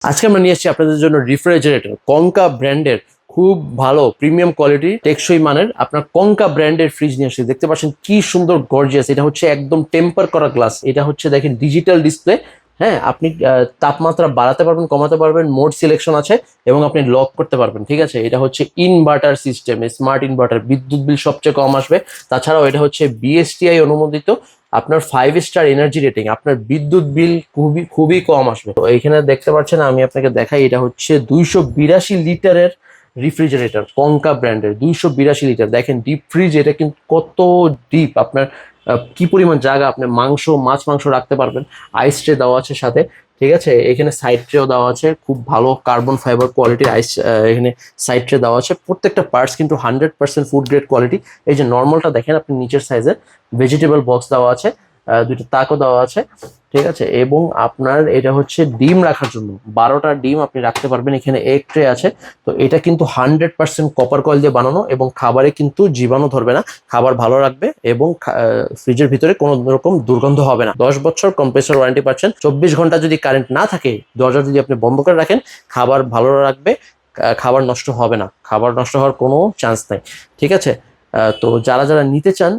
আজকে আমরা নিয়ে এসেছি আপনাদের জন্য রেফ্রিজারেটর কনকা ব্র্যান্ডের খুব ভালো প্রিমিয়াম কোয়ালিটি টেকসই মানের আপনার কনকা ব্র্যান্ডের ফ্রিজ নিয়ে এসেছি। দেখতে পাচ্ছেন কি সুন্দর গর্জিয়াস। এটা হচ্ছে একদম টেম্পার করা গ্লাস। এটা হচ্ছে দেখেন ডিজিটাল ডিসপ্লে। হ্যাঁ, আপনি তাপমাত্রা বাড়াতে পারবেন, কমাতে পারবেন, মোড সিলেকশন আছে এবং আপনি লক করতে পারবেন। ঠিক আছে, এটা হচ্ছে ইনভার্টার সিস্টেম, স্মার্ট ইনভার্টার, বিদ্যুৎ বিল সবচেয়ে কম আসবে। তাছাড়াও এটা হচ্ছে বিএসটিআই অনুমোদিত। আপনার 5 স্টার এনার্জি রেটিং, আপনার বিদ্যুৎ বিল খুবই খুবই কম আসবে। তো এইখানে দেখতে পাচ্ছেন, আমি আপনাকে দেখাই, এটা হচ্ছে 282 লিটারের রেফ্রিজারেটর কনকা ব্র্যান্ডের। 282 লিটার, দেখেন ডিপ ফ্রিজ। এটা কিন্তু কত ডিপ, আপনার কি পরিমাণ জায়গা আপনি মাছ মাংস রাখতে পারবেন। আইস ট্রে দেওয়া আছে সাথে। ঠিক আছে, এখানে সাইড ট্রেও দেওয়া আছে, খুব ভালো কার্বন ফাইবার কোয়ালিটির আইস এখানে সাইড ট্রে দেওয়া আছে। প্রত্যেকটা পার্টস কিন্তু 100% ফুড গ্রেড কোয়ালিটি। এই যে নর্মালটা দেখেন আপনি নিচের সাইজে, ভেজিটেবল বক্স দেওয়া আছে, দুইটা তাকও দেওয়া আছে। ঠিক আছে, এবং আপনার এটা হচ্ছে ডিম রাখার জন্য 12টা ডিম আপনি রাখতে পারবেন। এখানে এগ ট্রে আছে। তো এটা কিন্তু 100% কপার কয়েল দিয়ে বানানো এবং খাবারে কিন্তু জীবাণু ধরবে না, খাবার ভালো রাখবে এবং ফ্রিজের ভিতরে কোনো রকম দুর্গন্ধ হবে না। 10 বছর কম্প্রেসর ওয়ারেন্টি পাচ্ছেন। 24 ঘন্টা যদি কারেন্ট না থাকে, দরজা যদি আপনি বন্ধ করে রাখেন, খাবার ভালো রাখবে, খাবার নষ্ট হবে না, খাবার নষ্ট হওয়ার কোনো চান্স নাই। ঠিক আছে, তো যারা যারা নিতে চান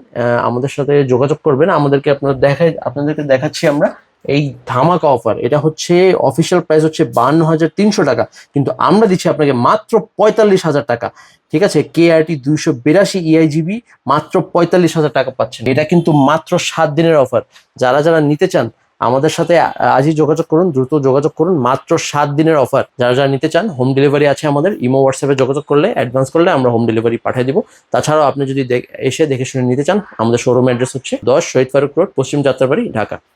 আমাদের সাথে যোগাযোগ করবেন। আপনাদেরকে দেখাচ্ছি আমরা এই ধামাকা অফার। এটা হচ্ছে অফিসিয়াল প্রাইস হচ্ছে 52,300 টাকা, কিন্তু আমরা দিচ্ছি আপনাকে মাত্র 45,000 টাকা। ঠিক আছে, KRT 282 EIGB মাত্র 45,000 টাকা পাচ্ছেন। এটা কিন্তু মাত্র 7 দিনের অফার। যারা যারা নিতে চান আমাদের সাথে আজই যোগাযোগ করুন, দ্রুত যোগাযোগ করুন। মাত্র 7 দিনের অফার। যারা যারা নিতে চান, হোম ডেলিভারি আছে আমাদের। ইমো হোয়াটসঅ্যাপে যোগাযোগ করলে, অ্যাডভান্স করলে আমরা হোম ডেলিভারি পাঠিয়ে দিব। তাছাড়াও আপনি যদি এসে দেখে শুনে নিতে চান, আমাদের শোরুম অ্যাড্রেস হচ্ছে 10 শহীদ ফারুক রোড, পশ্চিম যাত্রাবাড়ি, ঢাকা।